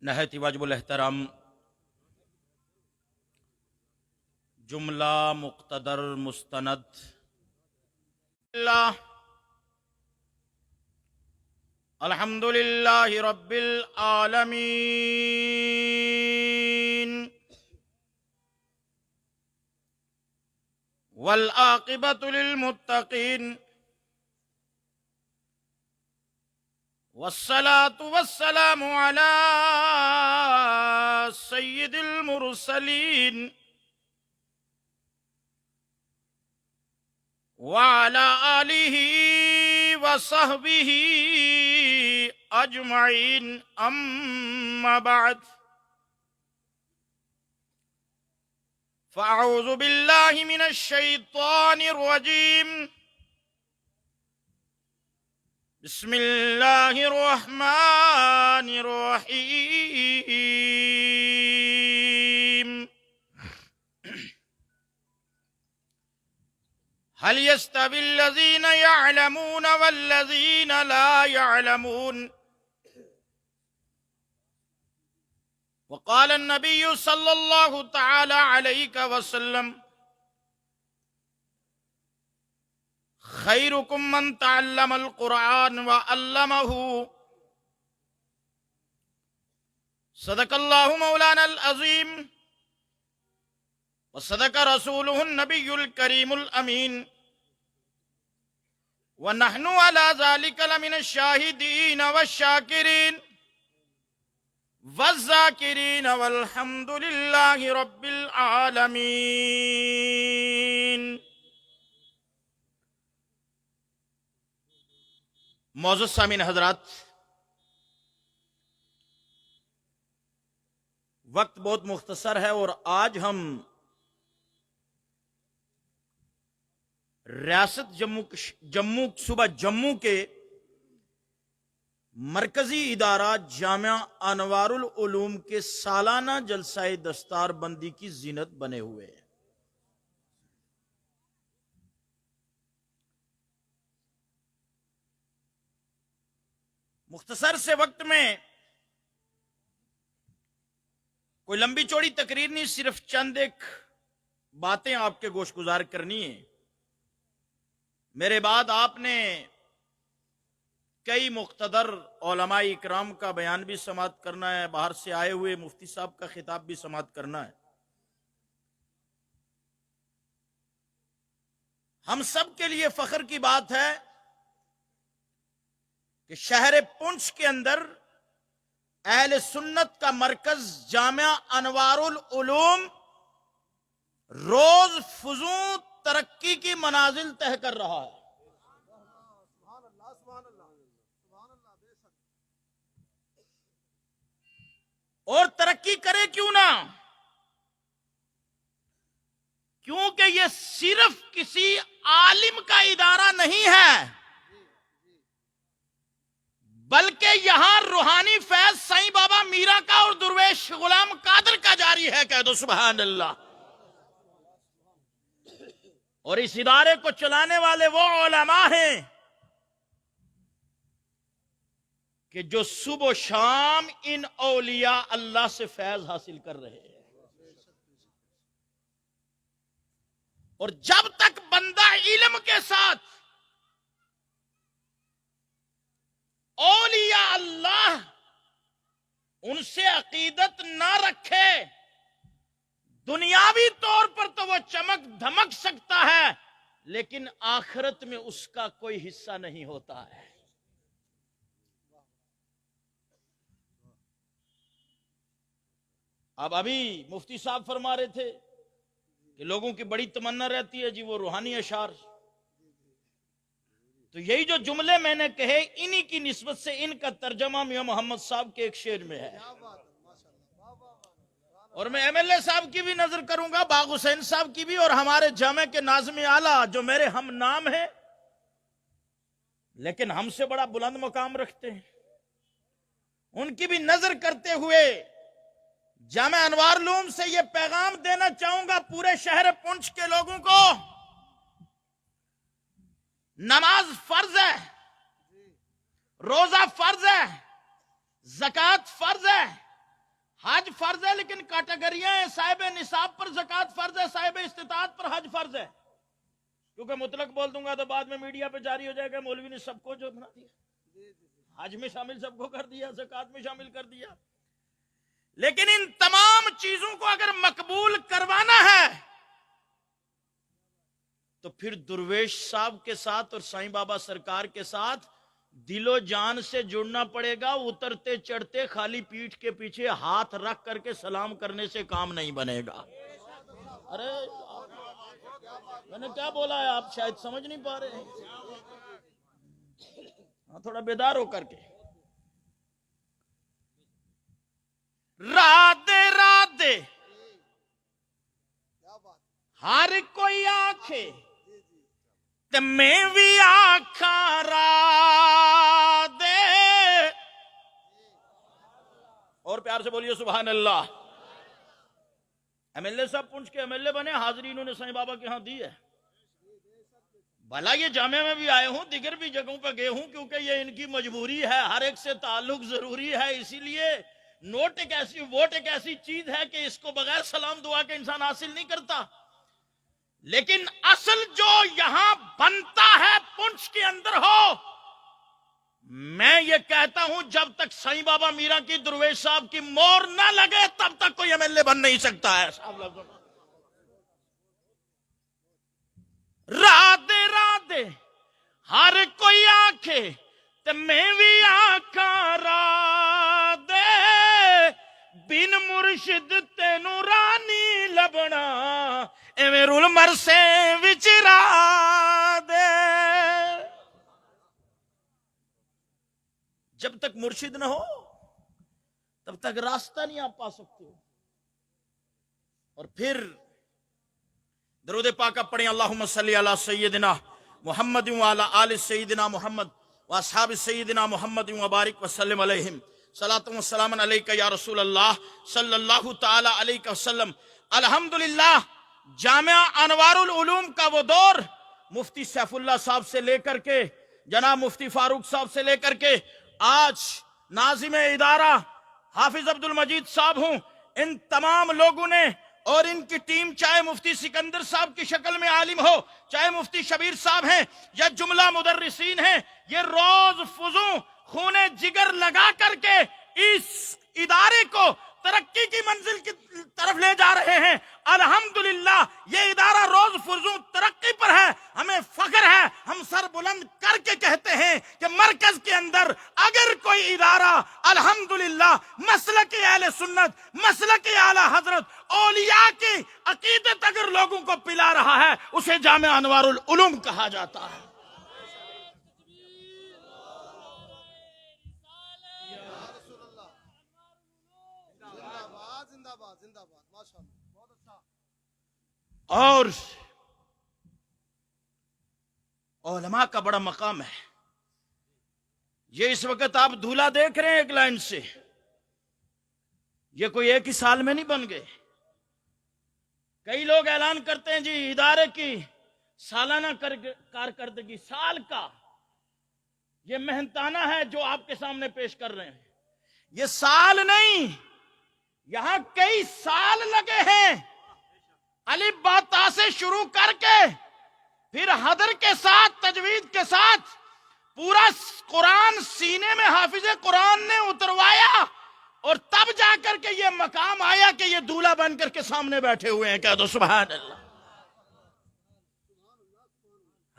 نہایت واجب الاحترام جملہ مقتدر مستند اللہ الحمد للہ رب العالمین والعاقبۃ للمتقین والصلاة والسلام على سید المرسلین وعلى آلہ وصحبہ اجمعین اما بعد فاعوذ باللہ من الشیطان الرجیم بسم اللہ الرحمن الرحیم هل يستوي الذين يعلمون والذين لا يعلمون وقال النبي صلى الله تعالى عليه وسلم خيركم من تعلم القرآن وعلمه صدق الله مولانا العظيم وصدق رسوله النبي الكريم الأمين ونحن على ذلك لمن الشاهدين والشاكرين والذاكرين والحمد لله رب العالمين. معزز سامعین حضرات، وقت بہت مختصر ہے اور آج ہم ریاست صوبہ جموں کے مرکزی ادارہ جامعہ انوار العلوم کے سالانہ جلسہ دستار بندی کی زینت بنے ہوئے ہیں. مختصر سے وقت میں کوئی لمبی چوڑی تقریر نہیں، صرف چند ایک باتیں آپ کے گوش گزار کرنی ہیں. میرے بعد آپ نے کئی مقتدر علماء اکرام کا بیان بھی سماعت کرنا ہے، باہر سے آئے ہوئے مفتی صاحب کا خطاب بھی سماعت کرنا ہے. ہم سب کے لیے فخر کی بات ہے کہ شہر پونچھ کے اندر اہل سنت کا مرکز جامعہ انوار العلوم روز فزوں ترقی کی منازل طے کر رہا ہے. اور ترقی کرے کیوں نہ، کیونکہ یہ صرف کسی عالم کا ادارہ نہیں ہے، بلکہ یہاں روحانی فیض سائیں بابا میرا کا اور درویش غلام قادر کا جاری ہے. کہہ دو سبحان اللہ. اور اس ادارے کو چلانے والے وہ علماء ہیں کہ جو صبح و شام ان اولیاء اللہ سے فیض حاصل کر رہے ہیں. اور جب تک بندہ علم کے ساتھ اولیاء اللہ ان سے عقیدت نہ رکھے، دنیاوی طور پر تو وہ چمک دھمک سکتا ہے لیکن آخرت میں اس کا کوئی حصہ نہیں ہوتا ہے. اب ابھی مفتی صاحب فرما رہے تھے کہ لوگوں کی بڑی تمنا رہتی ہے جی وہ روحانی اشعار، تو یہی جو جملے میں نے کہے انہی کی نسبت سے ان کا ترجمہ میاں محمد صاحب کے ایک شعر میں ہے. اور میں ایم ایل اے صاحب کی بھی نظر کروں گا، باغ حسین صاحب کی بھی، اور ہمارے جامع کے ناظم اعلیٰ جو میرے ہم نام ہیں لیکن ہم سے بڑا بلند مقام رکھتے ہیں، ان کی بھی نظر کرتے ہوئے جامع انوار العلوم سے یہ پیغام دینا چاہوں گا پورے شہر پونچھ کے لوگوں کو، نماز فرض ہے، روزہ فرض ہے، زکوٰۃ فرض ہے، حج فرض ہے لیکن کیٹیگریاں ہیں. صاحب نصاب پر زکوٰۃ فرض ہے, صاحب استطاعت پر حج فرض ہے. کیونکہ مطلق بول دوں گا تو بعد میں میڈیا پہ جاری ہو جائے گا مولوی نے سب کو جو بنا دیا, حج میں شامل سب کو کر دیا, زکوٰۃ میں شامل کر دیا. لیکن ان تمام چیزوں کو اگر مقبول کروانا ہے تو پھر درویش صاحب کے ساتھ اور سائیں بابا سرکار کے ساتھ دل و جان سے جڑنا پڑے گا. اترتے چڑھتے خالی پیٹھ کے پیچھے ہاتھ رکھ کر کے سلام کرنے سے کام نہیں بنے گا. ارے میں نے کیا بولا ہے, آپ شاید سمجھ نہیں پا رہے ہیں. تھوڑا بیدار ہو کر کے. رادے رادے ہر کوئی آکھے تے میں بھی آکھاں رادے. اور پیار سے بولیے سبحان اللہ. MLA صاحب پونچھ کے MLA بنے, حاضری انہوں نے سائیں بابا کے ہاں دی ہے. بھلا یہ جامعہ میں بھی آئے ہوں, دیگر بھی جگہوں پہ گئے ہوں, کیونکہ یہ ان کی مجبوری ہے, ہر ایک سے تعلق ضروری ہے. اسی لیے ووٹ ایک ایسی چیز ہے کہ اس کو بغیر سلام دعا کے انسان حاصل نہیں کرتا. لیکن اصل جو یہاں بنتا ہے پونچھ کے اندر ہو, میں یہ کہتا ہوں جب تک سائیں بابا میرا کی درویش صاحب کی مور نہ لگے تب تک کوئی MLA بن نہیں سکتا ہے. رادے رادے ہر کوئی آکھے تے میں بھی آکھاں رادے, بن مرشد تینوں رانی لبنا ایویں رول مرسے وچ رادے. جب تک مرشد نہ ہو تب تک راستہ نہیں آپ پا سکتے ہو. اور پھر درود پاک پڑھیں, اللہم صلی علی سیدنا محمد وعلی آل سیدنا محمد واصحاب سیدنا محمد وبارک وسلم علیہم. صلاۃ و سلام علیک یا رسول اللہ صلی اللہ تعالی علیہ وسلم. الحمدللہ جامعہ انوار العلوم کا وہ دور مفتی سیف اللہ صاحب سے لے کر کے جناب مفتی فاروق صاحب سے لے کر کے آج ناظم ادارہ حافظ عبد المجید صاحب ہوں, ان تمام لوگوں نے اور ان کی ٹیم, چاہے مفتی سکندر صاحب کی شکل میں عالم ہو, چاہے مفتی شبیر صاحب ہیں یا جملہ مدرسین ہیں, یہ روز فضوں خون جگر لگا کر کے اس ادارے کو ترقی کی منزل کی طرف لے جا رہے ہیں. الحمدللہ یہ ادارہ روز فضوں ترقی پر ہے. ہمیں فخر ہے, ہم سر بلند کر کے کہتے ہیں کہ مرکز کے اندر اگر کوئی ادارہ الحمدللہ مسلک اہل سنت, مسلک اعلی حضرت, اولیاء کی عقیدت اگر لوگوں کو پلا رہا ہے اسے جامعہ انوار العلوم کہا جاتا ہے. اور علماء کا بڑا مقام ہے. یہ اس وقت آپ دھولا دیکھ رہے ہیں ایک لائن سے, یہ کوئی ایک ہی سال میں نہیں بن گئے. کئی لوگ اعلان کرتے ہیں جی ادارے کی سالانہ کارکردگی سال کا, یہ محنتانہ ہے جو آپ کے سامنے پیش کر رہے ہیں. یہ سال نہیں, یہاں کئی سال لگے ہیں. الف با تا سے شروع کر کے پھر حدر کے ساتھ تجوید کے ساتھ پورا قرآن سینے میں حافظ قرآن نے اتروایا, اور تب جا کر کے یہ مقام آیا کہ یہ دولہا بن کر کے سامنے بیٹھے ہوئے ہیں. کہہ دو سبحان اللہ.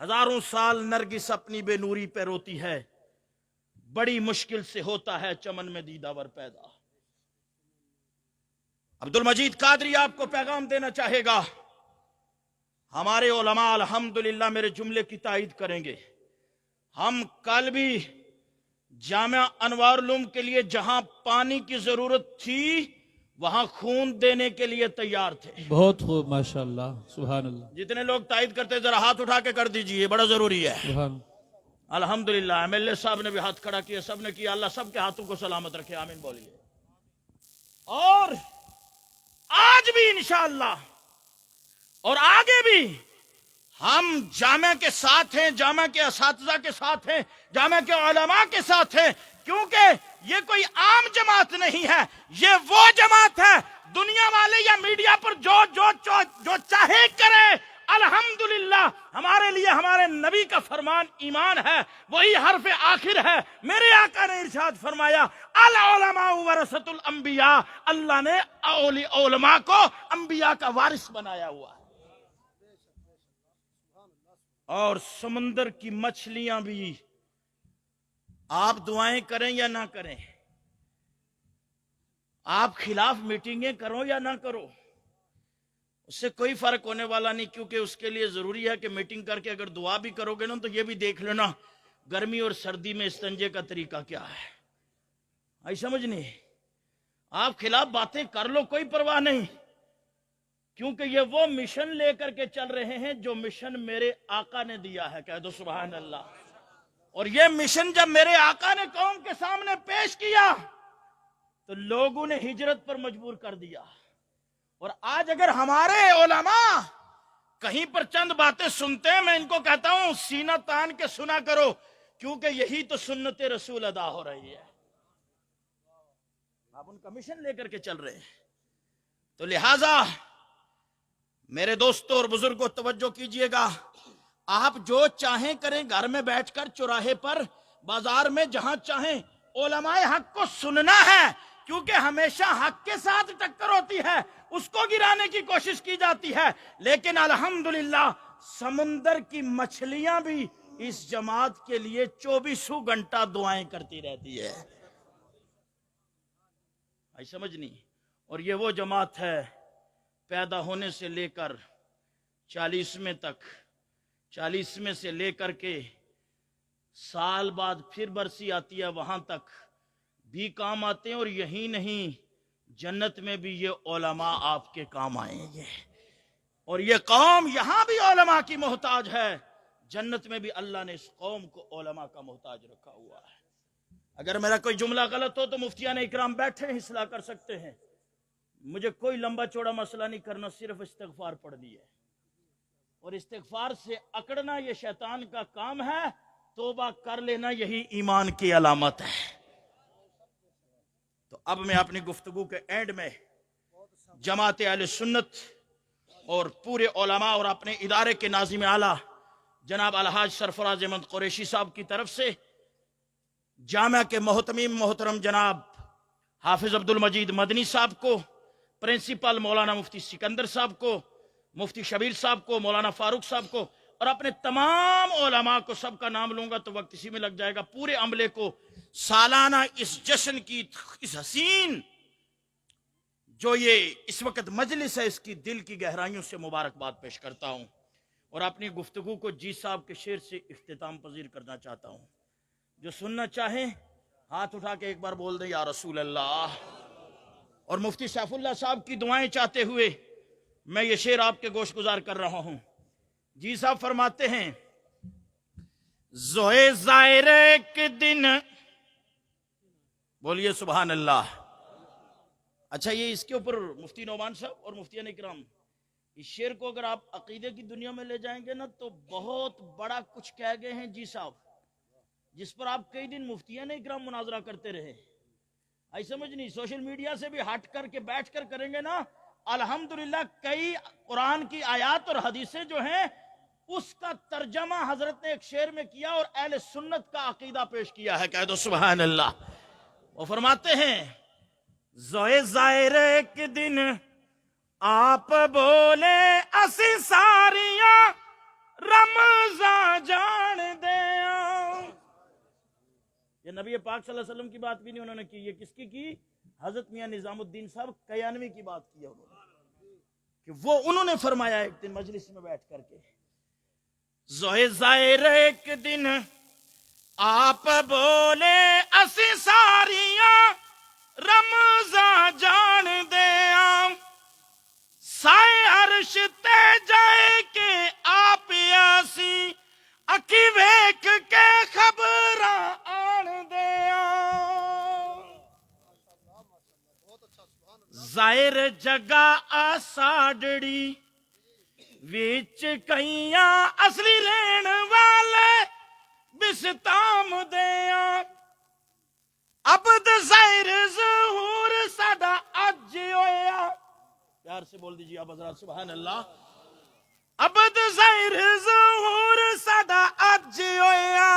ہزاروں سال نرگس اپنی بے نوری پہ روتی ہے, بڑی مشکل سے ہوتا ہے چمن میں دیدہ ور پیدا. عبد المجید قادری آپ کو پیغام دینا چاہے گا, ہمارے علماء الحمدللہ میرے جملے کی تائید کریں گے. ہم کل بھی جامعہ انوار العلوم کے لیے جہاں پانی کی ضرورت تھی وہاں خون دینے کے لیے تیار تھے. بہت خوب, ماشاءاللہ, سبحان اللہ. جتنے لوگ تائید کرتے ذرا ہاتھ اٹھا کے کر دیجئے, بڑا ضروری ہے. سبحان الحمدللہ MLA صاحب نے بھی ہاتھ کھڑا کیا, سب نے کیا. اللہ سب کے ہاتھوں کو سلامت رکھے, آمین بولیے. اور آج بھی انشاءاللہ اور آگے بھی ہم جامعہ کے ساتھ ہیں, جامعہ کے اساتذہ کے ساتھ ہیں, جامعہ کے علماء کے ساتھ ہیں, کیونکہ یہ کوئی عام جماعت نہیں ہے، یہ وہ جماعت ہے دنیا والے یا میڈیا پر جو چاہے کرے، الحمدللہ ہمارے لیے ہمارے نبی کا فرمان ایمان ہے، وہی حرف آخر ہے۔ میرے آقا نے ارشاد فرمایا العلماء ورثۃ الانبیاء، اللہ نے علماء کو انبیاء کا وارث بنایا ہوا ہے۔ اور سمندر کی مچھلیاں بھی، آپ دعائیں کریں یا نہ کریں، آپ خلاف میٹنگیں کرو یا نہ کرو، اس سے کوئی فرق ہونے والا نہیں، کیونکہ اس کے لیے ضروری ہے کہ میٹنگ کر کے اگر دعا بھی کرو گے نا تو یہ بھی دیکھ لینا گرمی اور سردی میں استنجے کا طریقہ کیا ہے۔ آئی سمجھ نہیں؟ آپ خلاف باتیں کر لو، کوئی پرواہ نہیں، کیونکہ یہ وہ مشن لے کر کے چل رہے ہیں جو مشن میرے آقا نے دیا ہے، کہہ دو سبحان اللہ۔ اور یہ مشن جب میرے آقا نے قوم کے سامنے پیش کیا تو لوگوں نے ہجرت پر مجبور کر دیا۔ اور آج اگر ہمارے علماء کہیں پر چند باتیں سنتے ہیں، میں ان کو کہتا ہوں سینہ تان کے سنا کرو، کیونکہ یہی تو سنت رسول ادا ہو رہی ہے۔ آپ ان کا مشن لے کر کے چل رہے ہیں، تو لہٰذا میرے دوستوں اور بزرگوں توجہ کیجئے گا، آپ جو چاہیں کریں، گھر میں بیٹھ کر، چوراہے پر، بازار میں، جہاں چاہیں، علماء حق کو سننا ہے، کیونکہ ہمیشہ حق کے ساتھ ٹکر ہوتی ہے، اس کو گرانے کی کوشش کی جاتی ہے، لیکن الحمدللہ سمندر کی مچھلیاں بھی اس جماعت کے لیے 24 گھنٹہ دعائیں کرتی رہتی ہے۔ آئی سمجھ نہیں؟ اور یہ وہ جماعت ہے پیدا ہونے سے لے کر 40ویں تک، 40ویں سے لے کر کے سال بعد پھر برسی آتی ہے، وہاں تک بھی کام آتے ہیں، اور یہی نہیں جنت میں بھی یہ علماء آپ کے کام آئیں گے۔ اور یہ قوم یہاں بھی علماء کی محتاج ہے، جنت میں بھی اللہ نے اس قوم کو علماء کا محتاج رکھا ہوا ہے۔ اگر میرا کوئی جملہ غلط ہو تو مفتیان اکرام بیٹھے ہیں، اصلاح کر سکتے ہیں، مجھے کوئی لمبا چوڑا مسئلہ نہیں کرنا، صرف استغفار پڑھنی ہے، اور استغفار سے اکڑنا یہ شیطان کا کام ہے، توبہ کر لینا یہی ایمان کی علامت ہے۔ تو اب میں اپنی گفتگو کے اینڈ میں جماعت اہل سنت اور پورے علماء اور اپنے ادارے کے ناظم اعلیٰ جناب الحاج سرفراز احمد قریشی صاحب کی طرف سے جامعہ کے محتمیم محترم جناب حافظ عبد المجید مدنی صاحب کو، پرنسپل مولانا مفتی سکندر صاحب کو، مفتی شبیر صاحب کو، مولانا فاروق صاحب کو، اور اپنے تمام علماء کو، سب کا نام لوں گا تو وقت اسی میں لگ جائے گا، پورے عملے کو سالانہ اس جشن کی، اس حسین جو یہ اس وقت مجلس ہے، اس کی دل کی گہرائیوں سے مبارکباد پیش کرتا ہوں، اور اپنی گفتگو کو جی صاحب کے شعر سے اختتام پذیر کرنا چاہتا ہوں۔ جو سننا چاہیں ہاتھ اٹھا کے ایک بار بول دیں یا رسول اللہ۔ اور مفتی سیف اللہ صاحب کی دعائیں چاہتے ہوئے میں یہ شعر آپ کے گوش گزار کر رہا ہوں۔ جی صاحب فرماتے ہیں، زوئے زائر ایک دن، بولیے سبحان اللہ۔ اچھا، یہ اس کے اوپر مفتی نعمان صاحب اور مفتیان اکرام، اس شعر کو اگر آپ عقیدے کی دنیا میں لے جائیں گے نا تو بہت بڑا کچھ کہہ گئے ہیں جی صاحب، جس پر آپ کئی دن مفتیان اکرام مناظرہ کرتے رہے۔ آئی سمجھ نہیں؟ سوشل میڈیا سے بھی ہٹ کر کے بیٹھ کر کریں گے نا، الحمدللہ کئی قرآن کی آیات اور حدیثیں جو ہیں اس کا ترجمہ حضرت نے ایک شعر میں کیا اور اہل سنت کا عقیدہ پیش کیا ہے، کہہ دو سبحان اللہ۔ وہ فرماتے ہیں، زوئے زائر ایک دن آپ بولے اسی ساریاں رمضان جان دیاں۔ یہ نبی پاک صلی اللہ علیہ وسلم کی بات بھی نہیں انہوں نے کی، یہ کس کی؟ حضرت میاں نظام الدین صاحب کیانوی کی بات کی ہے انہوں نے، کہ وہ انہوں نے فرمایا ایک دن مجلس میں بیٹھ کر کے، زوئے زائر ایک دن آپ بولے اسی ساریاں رمضان جان دیاں، سائے عرش تے جائے کہ آپ یاسی اکی ویک کے خبراں آن دیاں، ظاہر جگہ آساڑڑی ویچ کئیاں اصلی رہن والے بستام دیاں، عبد ظاہر ظہور ساڈا اج ہویا. پیار سے بول دیجیے آپ حضرات سبحان اللہ. عبد ظاہر ظہور ساڈا اج ہویا,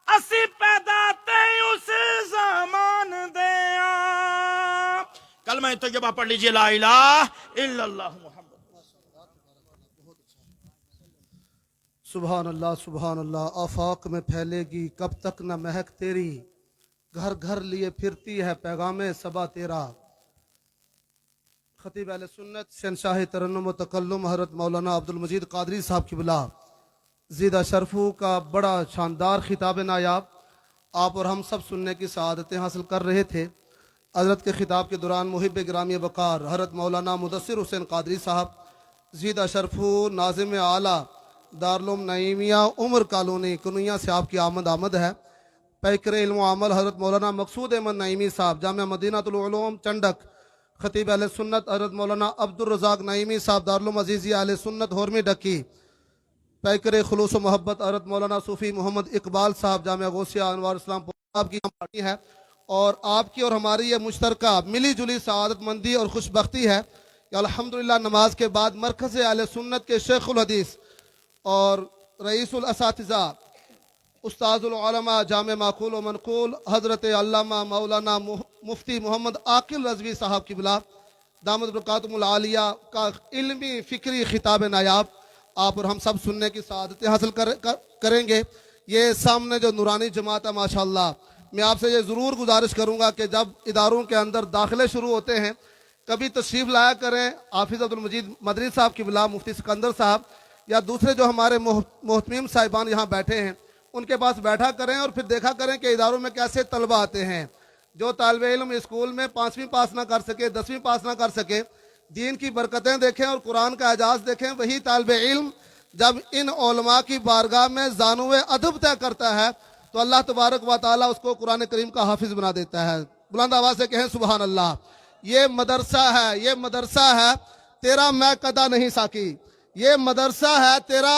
اسی پیدا تے اس زمان دیا. کلمہ طیبہ پڑھ لیجیے لا الہ الا اللہ محمد. سبحان اللہ سبحان اللہ. آفاق میں پھیلے گی کب تک نہ مہک تیری, گھر گھر لیے پھرتی ہے پیغام صبا تیرا. خطیب اہل سنت شہنشاہ ترنم و تکلم حضرت مولانا عبدالمجید قادری صاحب قبلہ زیدہ شرفو کا بڑا شاندار خطاب نایاب آپ اور ہم سب سننے کی سعادتیں حاصل کر رہے تھے. حضرت کے خطاب کے دوران محب گرامی وقار حضرت مولانا مدثر حسین قادری صاحب زیدہ شرفو ناظم اعلیٰ دارالعلوم نعیمیہ عمر کالونی کنویاں سے آپ کی آمد ہے. پیکر علم و عمل حضرت مولانا مقصود احمد نعیمی صاحب جامعہ مدینہ العلوم چنڈک. خطیب اہل سنت حضرت مولانا عبدالرزاق نعیمی صاحب دارالعلوم عزیزیہ اہل سنت ہورمی ڈکی. پیکر خلوص و محبت حضرت مولانا صوفی محمد اقبال صاحب جامعہ غوثیہ انوار اسلام آپ کی پارٹی ہے. اور آپ کی اور ہماری یہ مشترکہ ملی جلی سعادت مندی اور خوش بختی ہے کہ الحمدللہ نماز کے بعد مرکز اہل سنت کے شیخ الحدیث اور رئیس الاساتذہ استاذ العلماء جامع معقول و منقول حضرت علامہ مولانا مفتی محمد عاقل رضوی صاحب قبلہ دامت برکاتہم العالیہ کا علمی فکری خطاب نایاب آپ اور ہم سب سننے کی سعادتیں حاصل کریں گے. یہ سامنے جو نورانی جماعت ہے ماشاءاللہ, میں آپ سے یہ ضرور گزارش کروں گا کہ جب اداروں کے اندر داخلے شروع ہوتے ہیں کبھی تشریف لایا کریں. حافظ عبدالمجید مدری صاحب قبلہ, مفتی سکندر صاحب یا دوسرے جو ہمارے محتمیم صاحبان یہاں بیٹھے ہیں ان کے پاس بیٹھا کریں اور پھر دیکھا کریں کہ اداروں میں کیسے طلبہ آتے ہیں. جو طالب علم اسکول میں 5ویں پاس نہ کر سکے, 10ویں پاس نہ کر سکے, دین کی برکتیں دیکھیں اور قرآن کا اعجاز دیکھیں. وہی طالب علم جب ان علماء کی بارگاہ میں زانو ادب طے کرتا ہے تو اللہ تبارک و تعالیٰ اس کو قرآن کریم کا حافظ بنا دیتا ہے. بلند آواز سے کہیں سبحان اللہ. یہ مدرسہ ہے تیرا میں قدا نہیں ساکی. یہ مدرسہ ہے تیرا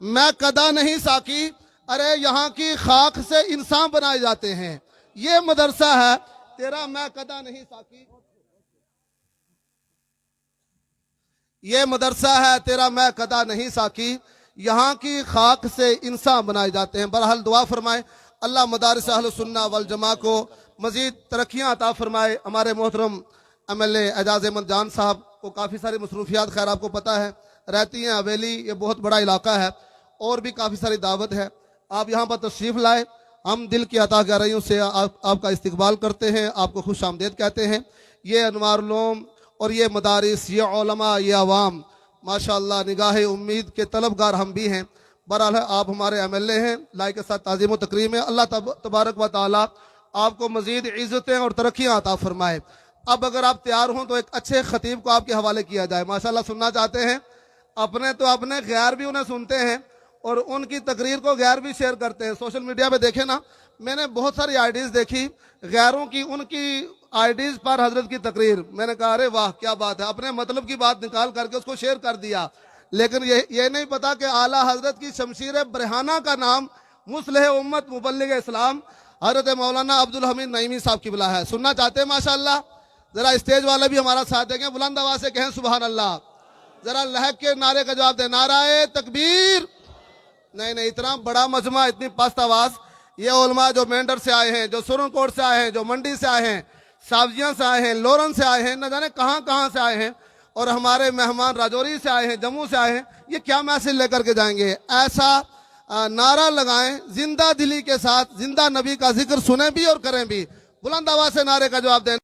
میں قدا نہیں ساکی. ارے یہاں کی خاک سے انسان بنائے جاتے ہیں. یہ مدرسہ ہے تیرا میں قدا نہیں ساکی. یہ مدرسہ ہے تیرا میں قدا نہیں ساکی. یہاں کی خاک سے انسان بنائے جاتے ہیں. بہرحال دعا فرمائے اللہ مدارس اہل سنہ والجماع کو مزید ترقیاں عطا فرمائے. ہمارے محترم MLA اعجاز احمد جان صاحب کو کافی ساری مصروفیات خیر آپ کو پتہ ہے رہتی ہیں. حویلی یہ بہت بڑا علاقہ ہے اور بھی کافی ساری دعوت ہے. آپ یہاں پر تشریف لائے. ہم دل کی عطا گرائیوں سے آپ کا استقبال کرتے ہیں, آپ کو خوش آمدید کہتے ہیں. یہ انوار العلوم اور یہ مدارس, یہ علماء, یہ عوام ماشاءاللہ نگاہ امید کے طلبگار ہم بھی ہیں. بہرحال آپ ہمارے MLA ہیں, لائق کے ساتھ تعظیم و تکریم ہے. اللہ تبارک و تعالیٰ آپ کو مزید عزتیں اور ترقیاں عطا فرمائے. اب اگر آپ تیار ہوں تو ایک اچھے خطیب کو آپ کے حوالے کیا جائے. ماشاءاللہ سننا چاہتے ہیں اپنے تو اپنے, غیر بھی انہیں سنتے ہیں اور ان کی تقریر کو غیر بھی شیئر کرتے ہیں. سوشل میڈیا پہ دیکھیں نا, میں نے بہت ساری آئیڈیز دیکھی غیروں کی, ان کی آئیڈیز پر حضرت کی تقریر. میں نے کہا ارے واہ کیا بات ہے, اپنے مطلب کی بات نکال کر کے اس کو شیئر کر دیا. لیکن یہ نہیں پتا کہ اعلیٰ حضرت کی شمشیر برہانہ کا نام مصلح امت مبلغ اسلام حضرت مولانا عبدالحمید نعیمی صاحب قبلہ ہے. سننا چاہتے ہیں ماشاءاللہ. ذرا اسٹیج والے بھی ہمارا ساتھ دیں گے, بلند آواز سے کہیں سبحان اللہ. ذرا لہک کے نعرے کا جواب دیں, نعرہ تکبیر. نہیں اتنا بڑا مجمع, اتنی پست آواز. یہ علماء جو مینڈر سے آئے ہیں, جو سرن کوٹ سے آئے ہیں, جو منڈی سے آئے ہیں, سابزیاں سے آئے ہیں, لورن سے آئے ہیں, نہ جانے کہاں سے آئے ہیں, اور ہمارے مہمان راجوری سے آئے ہیں, جموں سے آئے ہیں. یہ کیا میسج لے کر کے جائیں گے؟ ایسا نعرہ لگائیں زندہ دلی کے ساتھ, زندہ نبی کا ذکر سنیں بھی اور کریں بھی. بلند آواز سے نعرے کا جواب دیں.